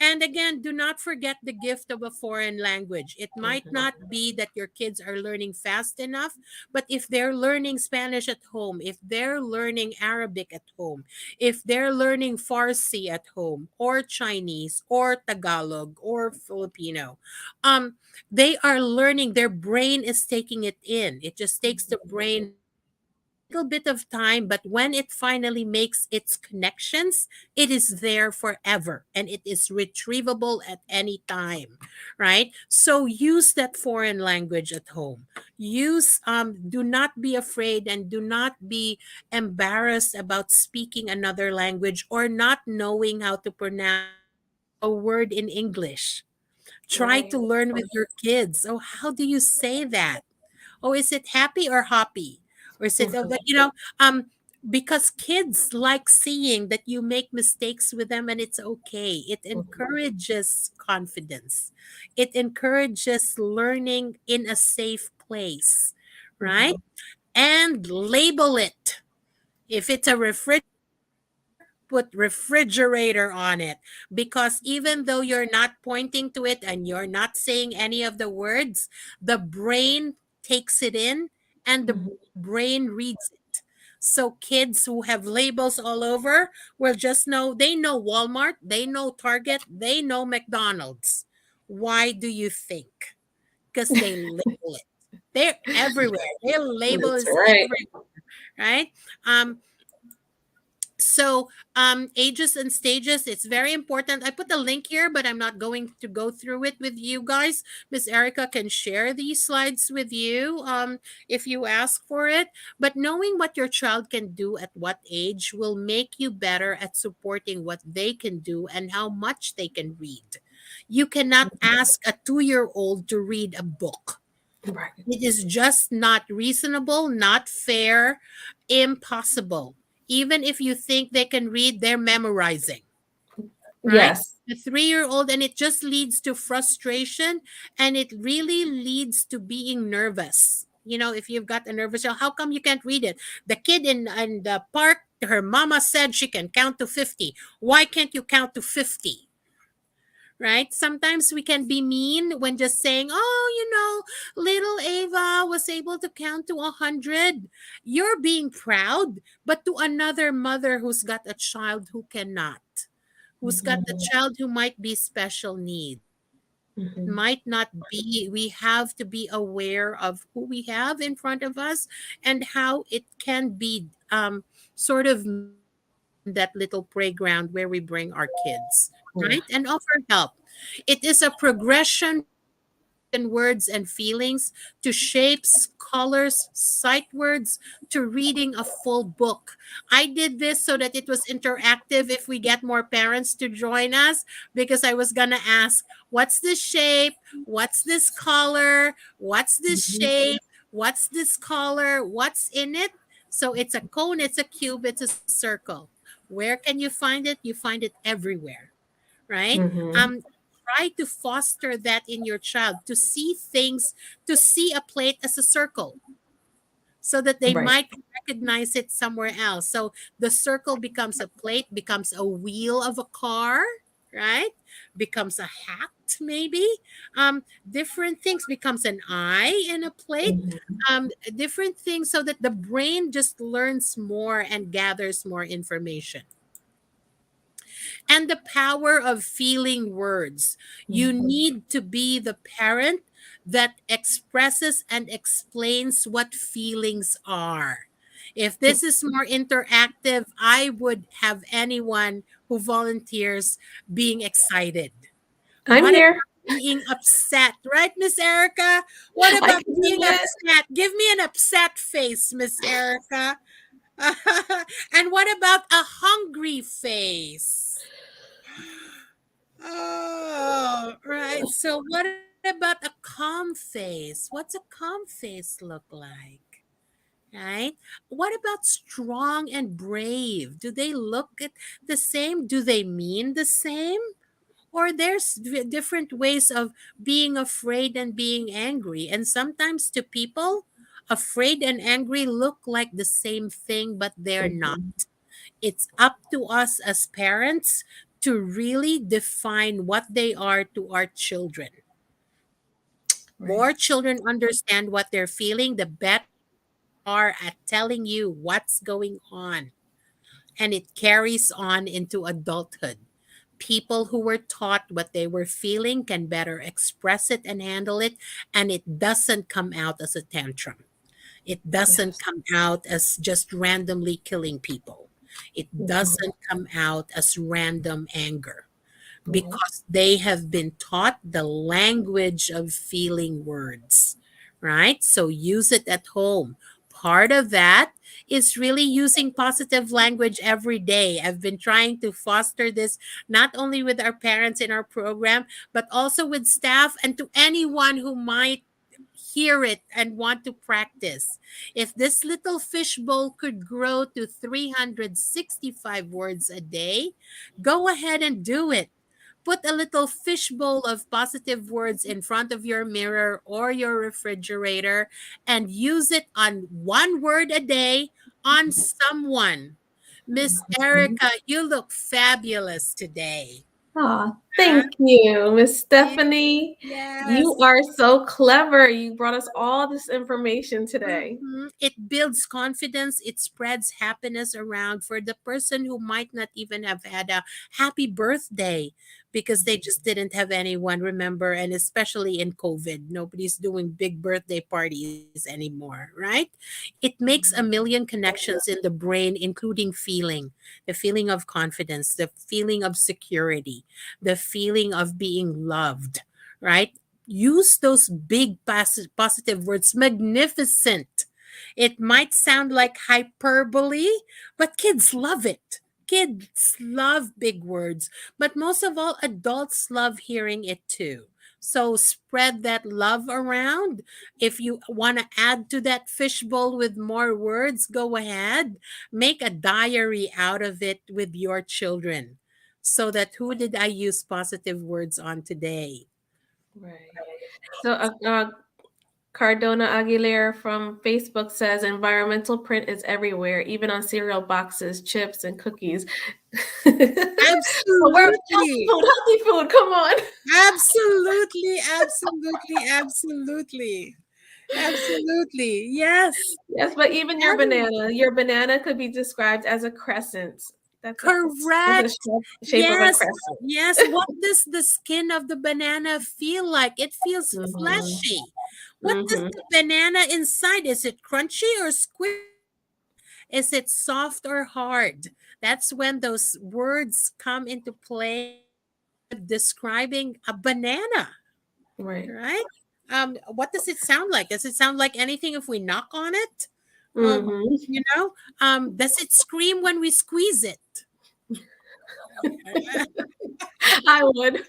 and again, do not forget the gift of a foreign language. It might Mhm. not be that your kids are learning fast enough, but if they're learning Spanish at home, if they're learning Arabic at home, if they're learning Farsi at home, or Chinese, or Tagalog, or Filipino, um, they are learning. Their brain is taking it in. It just takes the brain a little bit of time, but when it finally makes its connections, it is there forever and it is retrievable at any time, right? So use that foreign language at home. Do not be afraid and do not be embarrassed about speaking another language or not knowing how to pronounce a word in English. Try Right. to learn with your kids. Oh, how do you say that? Oh, is it happy or hoppy? Or is it, Mhm. but because kids like seeing that you make mistakes with them and it's okay. It Mhm. encourages confidence. It encourages learning in a safe place, right? Mhm. And label it. If it's a refrigerator, put refrigerator on it. Because even though you're not pointing to it and you're not saying any of the words, the brain takes it in and the Mhm. brain reads it. So kids who have labels all over will just know they know Walmart, they know Target, they know McDonald's. Why do you think? Because they label it. They're everywhere. Their label That's is right. everywhere, right? Um, So, ages and stages, it's very important. I put the link here, but I'm not going to go through it with you guys. Miss Erica can share these slides with you if you ask for it. But knowing what your child can do at what age will make you better at supporting what they can do and how much they can read. You cannot ask a 2 year old to read a book. Right. It is just not reasonable, not fair, impossible. Even if you think they can read, they're memorizing, right? Yes. The 3 year old, and it just leads to frustration, and it really leads to being nervous. You know, if you've got a nervous child, how come you can't read it? The kid in the park, her mama said she can count to 50. Why can't you count to 50? Right? Sometimes we can be mean when just saying, oh, little Ava was able to count to 100. You're being proud, but to another mother who's got a child who cannot, who's got a Mhm. child who might be special needs. It Mhm. might not be, we have to be aware of who we have in front of us and how it can be sort of met in that little playground where we bring our kids, Yeah. right? And offer help. It is a progression from spoken words and feelings to shapes, colors, sight words to reading a full book. I did this so that it was interactive if we get more parents to join us, because I was going to ask, what's this shape? What's this color? What's this Mhm. shape? What's this color? What's in it? So it's a cone, it's a cube, it's a circle. Where can you find it? You find it everywhere, right? Mhm. Um, try to foster that in your child, to see things, to see a plate as a circle, so that they Right. might recognize it somewhere else. So the circle becomes a plate, becomes a wheel of a car, right? Becomes a hat, maybe. Different things becomes an eye in a plate. Mhm. Different things, so that the brain just learns more and gathers more information. And the power of feeling words. You Mhm. need to be the parent that expresses and explains what feelings are. If this is more interactive, I would have anyone who volunteers being excited. I'm What here. about being upset, right, Miss Erica? What I about can do being that. upset? Give me an upset face, Miss Erica. And what about a hungry face? Oh, right. So, what about a calm face? What's a calm face look like? Right? What about strong and brave? Do they look at the same? Do they mean the same? Or there's different ways of being afraid and being angry. And sometimes to people, afraid and angry look like the same thing, but they're not. Mhm. It's up to us as parents to really define what they are to our children. The Right. more children understand what they're feeling, the better they are at telling you what's going on. And it carries on into adulthood. People who were taught what they were feeling can better express it and handle it, and it doesn't come out as a tantrum. It doesn't Yes. come out as just randomly killing people. It Mhm. doesn't come out as random anger, Yeah. because they have been taught the language of feeling words, right? So use it at home. Part of that is really using positive language every day. I've been trying to foster this not only with our parents in our program, but also with staff and to anyone who might hear it and want to practice. If this little fishbowl could grow to 365 words a day, go ahead and do it. Put a little fishbowl of positive words in front of your mirror or your refrigerator and use it on one word a day on someone. Miss Mhm. Erica, you look fabulous today. Aw, Thank you, Miss Yeah, Stephanie. You yes. are so clever. You brought us all this information today. It builds confidence. It spreads happiness around for the person who might not even have had a happy birthday because they just didn't have anyone remember. And especially in COVID, nobody's doing big birthday parties anymore, right? It makes a million connections in the brain, including feeling the feeling of confidence, the feeling of security, the feeling of being loved, right? Use those big positive words. Magnificent. It might sound like hyperbole, but kids love it. Kids love big words, but most of all, adults love hearing it too. So spread that love around. If you want to add to that fishbowl with more words, go ahead. Make a diary out of it with your children. So that who did I use positive words on today? Right. So, Cardona Aguilera from Facebook says environmental print is everywhere, even on cereal boxes, chips, and cookies. So we're Absolutely. healthy food. Come on. Absolutely, absolutely, absolutely. Absolutely. Yes. Yes, but even Everything. your banana could be described as a crescent. That's a it's a Correct. shape of a Yes. crescent. Yes. What does the skin of the banana feel like? It feels Hmm. fleshy. What does Hmm. the banana inside? Is it crunchy or squishy? Is it soft or hard? That's when those words come into play with describing a banana. Right. Right? What does it sound like? Does it sound like anything if we knock on it? Um, Hmm. you know, does it scream when we squeeze it? I would.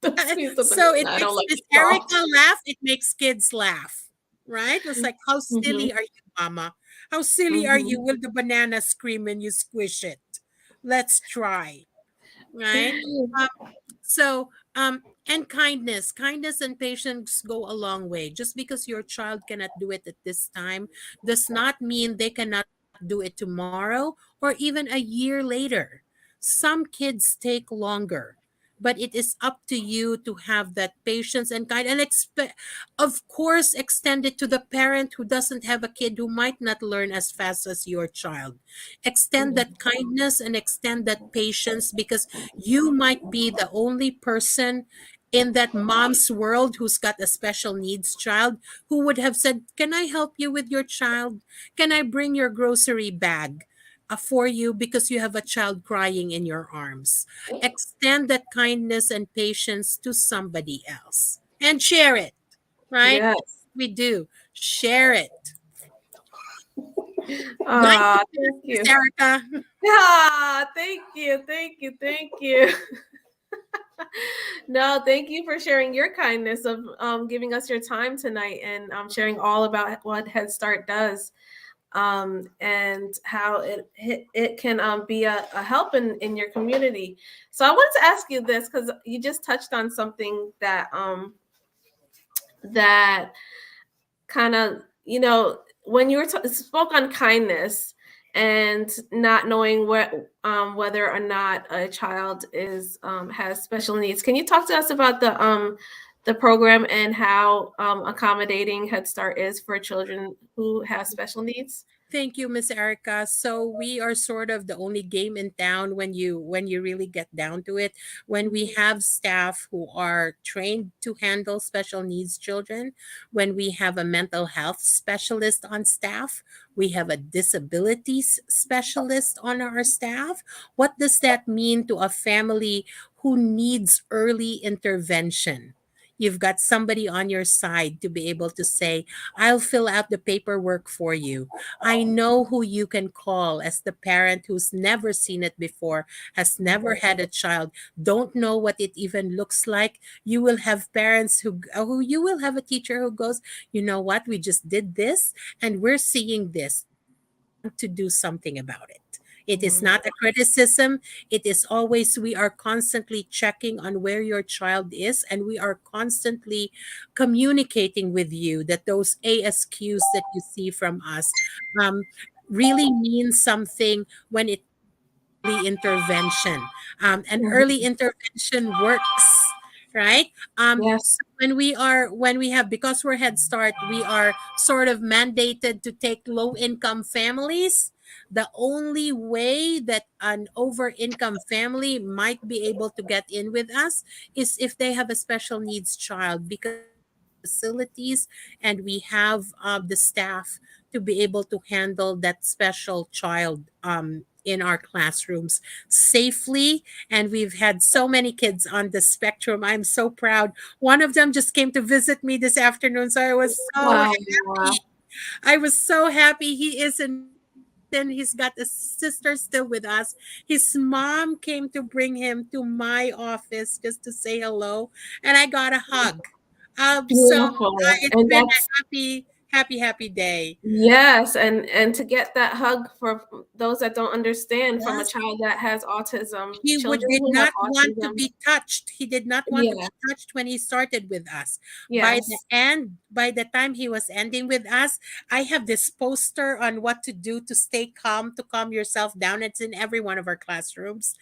Don't squeeze the So it banana. I don't makes like Miss it Erica soft. laugh. It makes kids laugh, right? It's like, how Hmm. silly are you, Mama? How silly are you? Hmm. Will the banana scream when you squish it? Let's try, right? So, and kindness and patience go a long way. Just because your child cannot do it at this time does not mean they cannot do it tomorrow or even a year later. Some kids take longer, but it is up to you to have that patience and kind and of course, extend it to the parent who doesn't have a kid who might not learn as fast as your child. Extend that kindness and extend that patience because you might be the only person in that mom's world who's got a special needs child who would have said, can I help you with your child? Can I bring your grocery bag for you because you have a child crying in your arms? Extend that kindness and patience to somebody else and share it, right? That's Yes. what we do. Share it. Nice Ah, to thank Miss you. Erica. Ah, thank you. Thank you. Thank you. No, thank you for sharing your kindness of giving us your time tonight and sharing all about what Head Start does and how it can be a help in your community. So I wanted to ask you this because you just touched on something that kind of when you spoke on kindness and not knowing whether or not a child is has special needs. Can you talk to us about the program and how accommodating Head Start is for children who have special needs? Thank you, Miss Erica. So we are sort of the only game in town when you really get down to it. When we have staff who are trained to handle special needs children, when we have a mental health specialist on staff, we have a disabilities specialist on our staff. What does that mean to a family who needs early intervention? You've got somebody on your side to be able to say, I'll fill out the paperwork for you. I know who you can call as the parent who's never seen it before, has never had a child, don't know what it even looks like. You will have parents who you will have a teacher who goes, you know what, we just did this and we're seeing this. Do you want to do something about it? It is Mhm. not a criticism. It is always, we are constantly checking on where your child is, and we are constantly communicating with you that those ASQs that you see from us um, really mean something when it early intervention. And early Mhm. intervention works, right? Yes. So when we have, because we're Head Start, we are sort of mandated to take low income families. The only way that an over income family might be able to get in with us is if they have a special needs child, because we have the facilities and we have the staff to be able to handle that special child in our classrooms safely. And we've had so many kids on the spectrum. I'm so proud. One of them just came to visit me this afternoon, so I was so Wow. happy. I was so happy. He is in Boston. He's got a sister still with us. His mom came to bring him to my office just to say hello, and I got a hug. Beautiful. It's And been that's a happy day. yes, and to get that hug for those that don't understand from a Yes. child that has autism, He would children did who have not want to autism. be touched. He did not want to Yeah. be touched when he started with us. Yes. By the time he was ending with us, I have this poster on what to do to stay calm, to calm yourself down. It's in every one of our classrooms.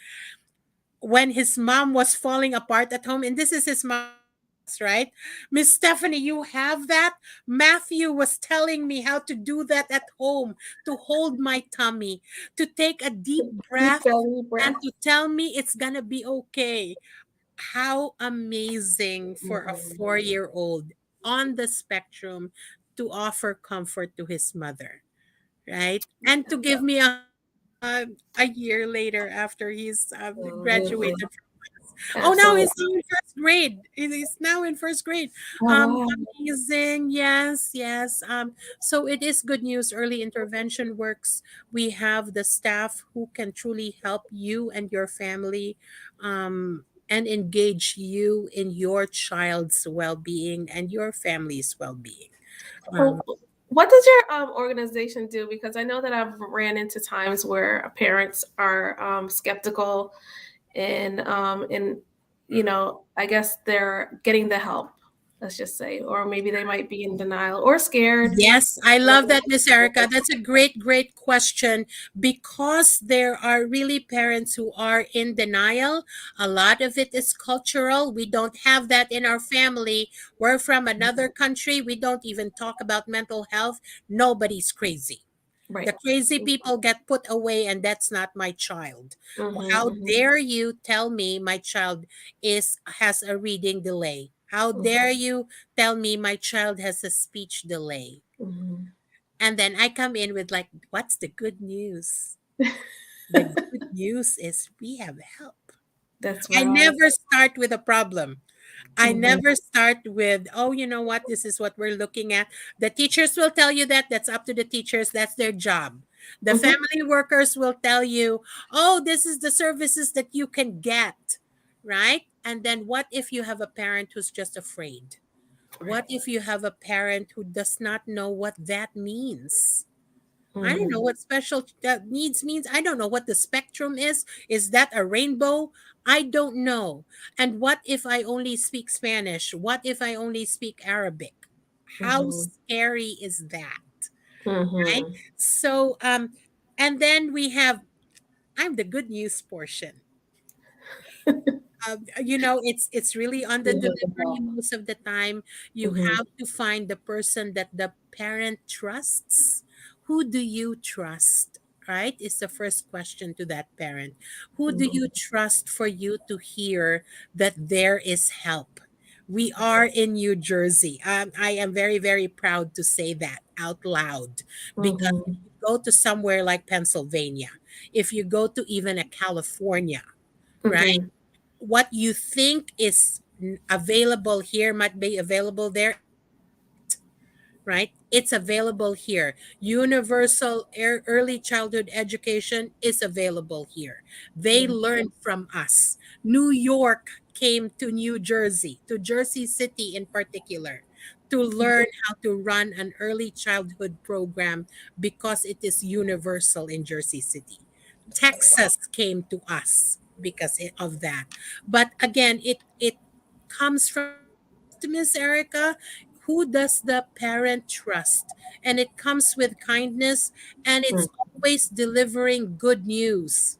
When his mom was falling apart at home, and this is his mom telling us, right? Miss Stephanie, you have that? Matthew was telling me how to do that at home, to hold my tummy, to take a deep Deep breath, belly and breath. to tell me it's gonna be okay. How amazing for a Mhm. 4-year-old on the spectrum to offer comfort to his mother, right? And to give me a hug a year later after he's Absolutely. graduated. Oh, now Absolutely. he's now in first grade. He's now in first grade. Oh, wow. Amazing. Yes, yes. So it is good news. Early intervention works. We have the staff who can truly help you and your family, and engage you in your child's well-being and your family's well-being. Well, Um, what does your organization do? Because I know that I've ran into times where parents are skeptical and I guess they're getting the help. Let's just say, or maybe they might be in denial or scared. Yes, I love that, Miss Erica. That's a great question, because there are really parents who are in denial. A lot of it is cultural. We don't have that in our family. We're from another country. We don't even talk about mental health. Nobody's crazy. The Right. crazy people get put away, and that's not my child. How Mm-hmm, dare you tell me my child is has a reading delay? How dare you tell me my child has a speech delay? mm-hmm. And then I come in with like, what's the good news? The good news is we have help. That's I right. never start with a problem. I Mm-hmm, never start with, oh, you know what? This is what we're looking at. The teachers will tell you that. That's up to the teachers. That's their job. The mm-hmm. family workers will tell you, oh, this is the services that you can get. Right. And then what if you have a parent who's just afraid? What Right. if you have a parent who does not know what that means? I don't know Mm-hmm, what special needs means. I don't know what the spectrum is. Is that a rainbow? I don't know. And what if I only speak Spanish? What if I only speak Arabic? How mm-hmm, scary is that? Right? mm-hmm. So, and then we have, I'm the good news portion. It's really on the delivery most of the time. You Mm-hmm, have to find the person that the parent trusts. Who do you trust? Right, is the first question to that parent. Who do you trust for you to hear that there is help? We are in New Jersey. I am very proud to say that out loud, because if mm-hmm, you go to somewhere like Pennsylvania, if you go to even a California, right? mm-hmm, What you think is available here might be available there. It's not, right? It's available here. Universal early childhood education is available here. They learn from us. New York came to New Jersey, to Jersey City in particular, to learn how to run an early childhood program, because it is universal in Jersey City. Texas came to us because of that. But again, it comes from trust, Miss Erica. Who does the parent trust? And it comes with kindness, and it's always delivering good news.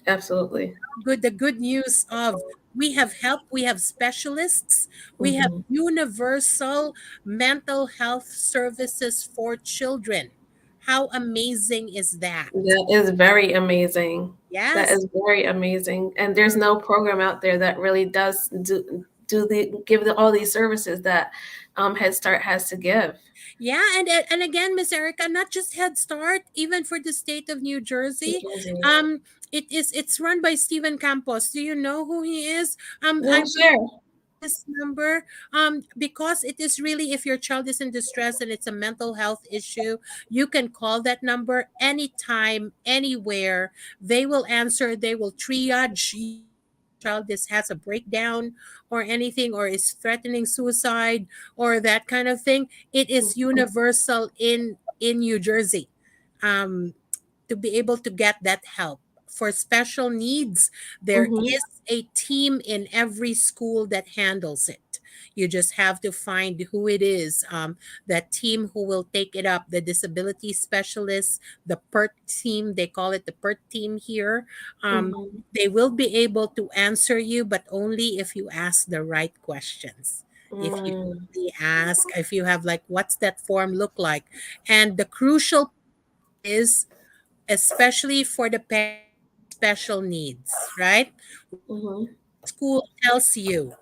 Absolutely. Good, the good news of we have help, we have specialists, we have Hmm. universal mental health services for children. How amazing is that? That is very amazing. That Yes. is very amazing. And there's no program out there that really does give all these services that Head Start has to give. Yeah, and again, Miss Erica, not just Head Start, even for the state of New New Jersey, Jersey. um, it's run by Stephen Campos. Do you know who he is? Yeah, I'm sure. this number because it is really, if your child is in distress and it's a mental health issue, you can call that number anytime, anywhere. They will answer, they will triage you. Child this has a breakdown or anything, or is threatening suicide or that kind of thing. It is universal in New Jersey. um to be able to get that help. For special needs, there Mm-hmm. is a team in every school that handles it. You just have to find who it is. That team who will take it up, the disability specialists, the PERT team, they call it the PERT team here. Mm-hmm. They will be able to answer you, but only if you ask the right questions. If you Mm. only ask, if you have like, what's that form look like? And the crucial is, especially for the parents with special needs, right? Mm-hmm. School tells you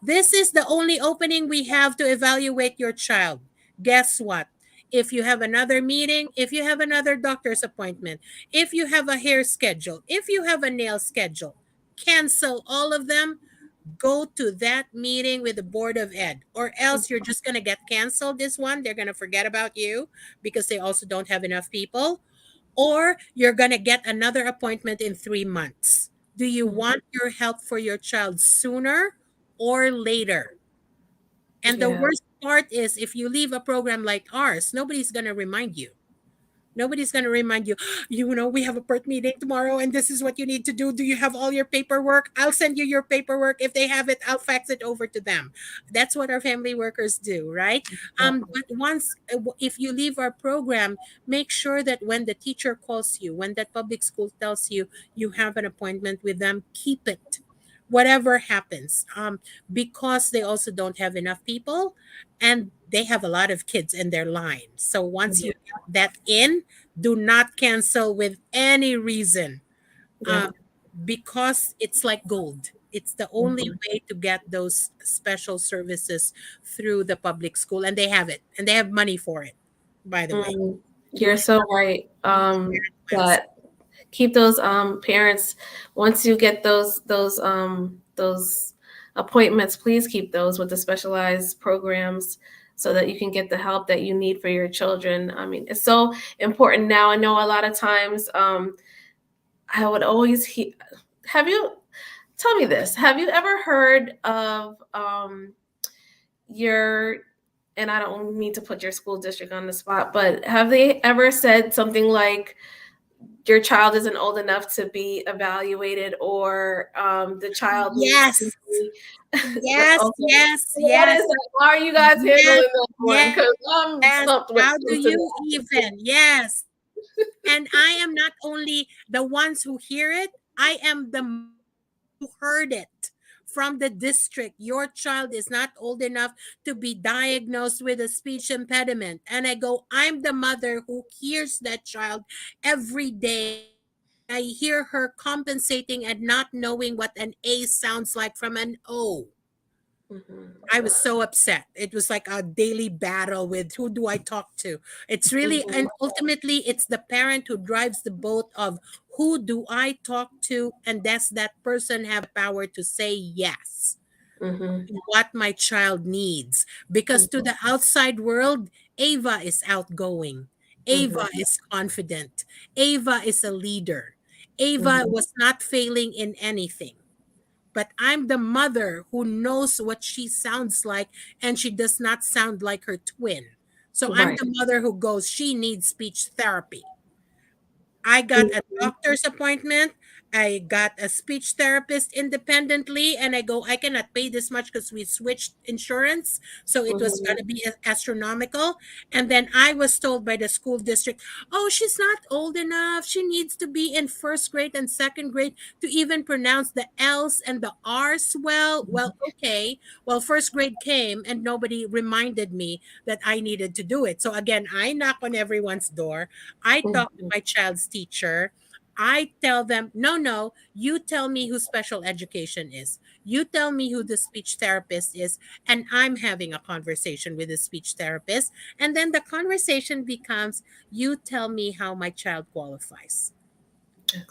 this is the only opening we have to evaluate your child. Guess what? If you have another meeting, if you have another doctor's appointment, if you have a hair schedule, if you have a nail schedule, cancel all of them. Go to that meeting with the board of ed, or else you're just going to get canceled. This one, they're going to forget about you because they also don't have enough people, or you're going to get another appointment in 3 months. Do you want your help for your child sooner or later? And the Yeah. worst part is, if you leave a program like ours, nobody's going to remind you. Nobody's going to remind you, you know, we have a PERT meeting tomorrow and this is what you need to do. Do you have all your paperwork? I'll send you your paperwork. If they have it, I'll fax it over to them. That's what our family workers do, right? But once, if you leave our program, make sure that when the teacher calls you, when that public school tells you you have an appointment with them, keep it. Whatever happens, because they also don't have enough people, and they have a lot of kids in their line. So once Yeah. you get that in, do not cancel with any reason, Yeah. because it's like gold. It's the only Mm-hmm. way to get those special services through the public school, and they have it, and they have money for it. By the way, Mm. you You're have so right. website. That keep those parents, once you get those appointments, please keep those with the specialized programs so that you can get the help that you need for your children. I mean, it's so important now. I know a lot of times I would always have you tell me this, have you ever heard of your, and I don't mean to put your school district on the spot, but have they ever said something like your child isn't old enough to be evaluated, or the child needs to Yes, be yes, okay. yes, What is yes, that? How are you guys yes, handling that one? yes, Because I'm yes. stumped when How it do comes to you that. even? Yes. And I am not only the ones who hear it, I am the mother who heard it from the district. Your child is not old enough to be diagnosed with a speech impediment. And I go, I'm the mother who hears that child every day. And I hear her compensating and not knowing what an A sounds like from an O. Mhm. I was so upset. It was like a daily battle with who do I talk to. It's really, Mhm. and ultimately, it's the parent who drives the boat of who do I talk to, and does that person have the power to say yes Mhm. to what my child needs? Because to Mhm. the outside world, Ava is outgoing. Ava Mhm. is confident. Ava is a leader. Ava Mhm. was not failing in anything, but I'm the mother who knows what she sounds like, and she does not sound like her twin. So I'm Right. the mother who goes, she needs speech therapy. I got a Mhm. doctor's appointment. I got a speech therapist independently, and I go, I cannot pay this much because we switched insurance. So it was going Mhm. to be astronomical. And then I was told by the school district, oh, she's not old enough. She needs to be in first grade and second grade to even pronounce the L's and the R's well. Well, okay. Well, first grade came and nobody reminded me that I needed to do it. So again, I knock on everyone's door. I talk to Mhm. my child's teacher. I tell them, no, no, you tell me who special education is. You tell me who the speech therapist is. And I'm having a conversation with the speech therapist. And then the conversation becomes, you tell me how my child qualifies.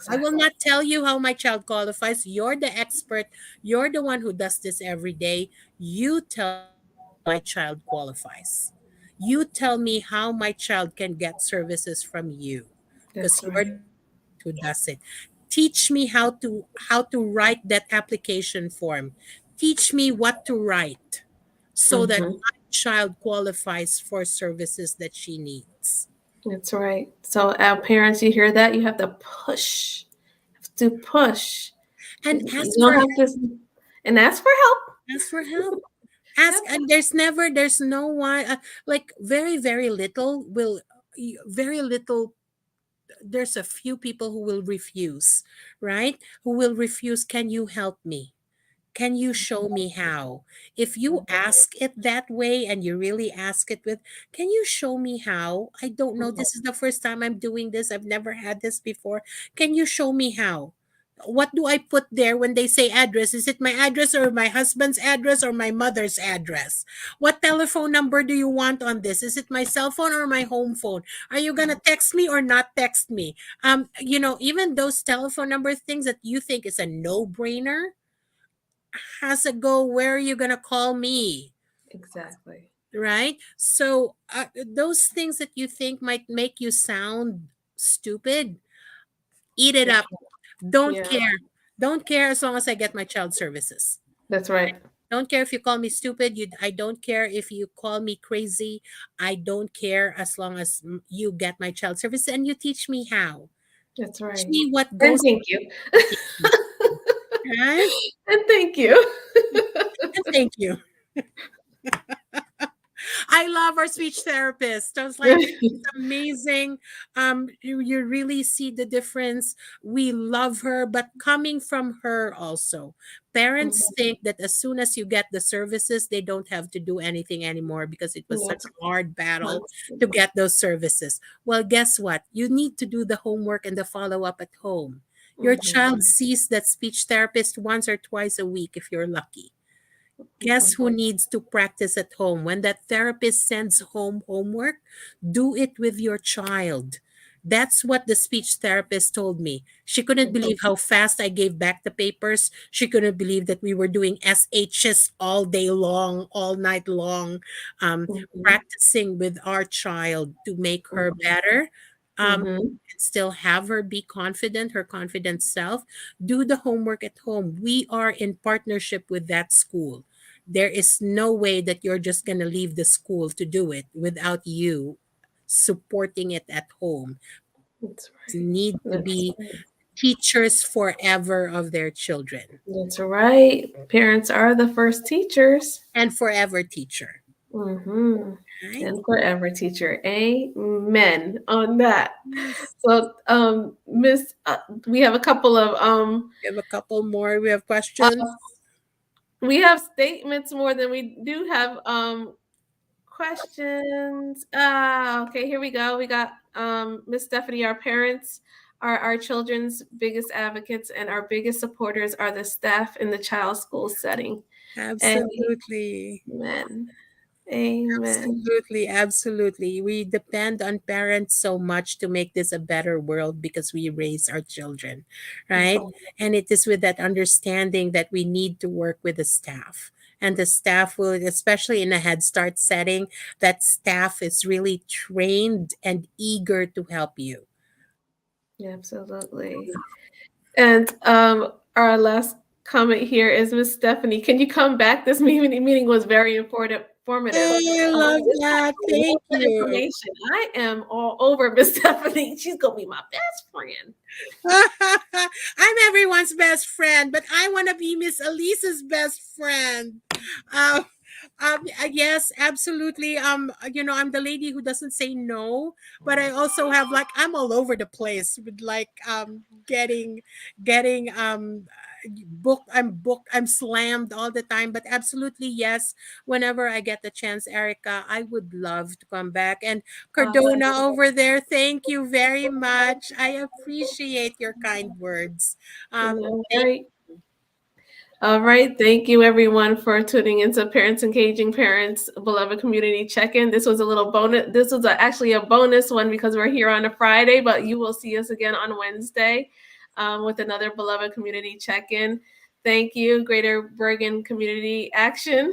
I will Exactly. not tell you how my child qualifies. You're the expert. You're the one who does this every day. You tell me how my child qualifies. You tell me how my child can get services from you because That's you're right. the expert who does it. Teach me how to write that application form. Teach me what to write so that Mhm. my child qualifies for services that she needs. That's right. So, our parents, you hear that? You have to push. You have to push. And You ask don't for have to, and ask for help. ask for help. Ask, Yep. and there's no one, like very very little will, very little, there's a few people who will refuse, right? Who will refuse, can you help me? Can you show me how? If you ask it that way and you really ask it with, can you show me how? I don't know. This is the first time I'm doing this. I've never had this before. Can you show me how? What do I put there when they say address? Is it my address or my husband's address or my mother's address? What telephone number do you want on this? Is it my cell phone or my home phone? Are you going to text me or not text me? Even those telephone number things that you think is a no-brainer, has a go, where are you going to call me? Exactly. Right? So those things that you think might make you sound stupid, eat it They up. can't. Don't Yeah, care. Don't care as long as I get my child services. that's right. Don't care if you call me stupid. I don't care if you call me crazy. I don't care as long as you get my child service and you teach me how. That's Teach right. me what And goes thank you. in application. Right? And thank you. And thank you. I love our speech therapist. I was like, That's she's amazing. You really see the difference. We love her, but coming from her also. Parents think that as soon as you get the services, they don't have to do anything anymore because it was such a hard battle to get those services. Well, guess what? You need to do the homework and the follow up at home. Your Mhm. child sees that speech therapist once or twice a week if you're lucky. Guess who needs to practice at home? When that therapist sends home homework, do it with your child. That's what the speech therapist told me. She couldn't believe how fast I gave back the papers. She couldn't believe that we were doing SHs all day long, all night long, Mhm. practicing with our child to make her Mhm. better. Mhm. And still have her be confident, her confident self. Do the homework at home. We are in partnership with that school. There is no way that you're just going to leave the school to do it without you supporting it at home. That's right. Need to That's be right. teachers forever of their children That's right. Parents are the first teachers. and forever teacher, Mhm. right? And forever teacher. Amen on that. Yes. So, Miss, we have a couple of We have a couple more. We have uh, questions. we have statements more than we do have questions. Okay, here we go. We got Miss Stephanie. Our parents are our children's biggest advocates, and our biggest supporters are the staff in the child school setting. Absolutely. Amen. Amen. Absolutely, absolutely. We depend on parents so much to make this a better world because we raise our children, right? And it is with that understanding that we need to work with the staff. And the staff will, especially in a Head Start setting, that staff is really trained and eager to help you. Absolutely. And our last comment here is Miss Stephanie. Can you come back? This meeting was very important formative. I love This that. got Thank loads of you. information. I am all over Miss Stephanie. She's gonna be my best friend. I'm everyone's best friend, but I want to be Miss Elisa's best friend. Um, yes, absolutely. I'm the lady who doesn't say no, but I also have like I'm all over the place with like getting booked. I'm slammed all the time, but absolutely yes. Whenever I get the chance, Erica, I would love to come back. And Cardona over there, thank you very much. I appreciate your kind words. All Thank right. All right. Thank you, everyone, for tuning into Parents Engaging Parents Beloved Community Check-in. This was a little bonus. This was actually a bonus one because we're here on a Friday, but you will see us again on Wednesday with another Beloved Community Check-in. Thank you, Greater Bergen Community Action,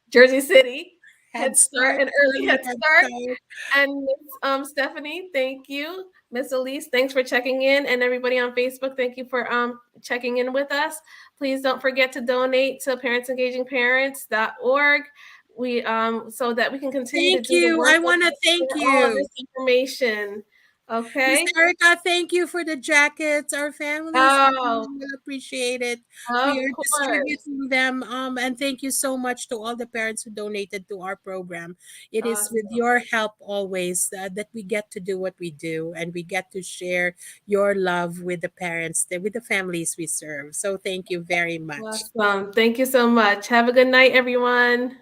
Jersey City, Head Head Start, Start, and Early early Head Head Start. Start. And Miss Stephanie, thank you. Miss Elise, thanks for checking in. And everybody on Facebook, thank you for checking in with us. Please don't forget to donate to parentsengagingparents.org. We so that we can continue to Thank do the you. work I of want to thank sharing all of you. this information. Miss Okay. Erica, thank you for the jackets. Our families Oh, will appreciate it. We of are course. distributing them. And thank you so much to all the parents who donated to our program. It is with Awesome. your help always that we get to do what we do and we get to share your love with the parents, with the families we serve. So thank you very much. Awesome. Thank you so much. Have a good night, everyone.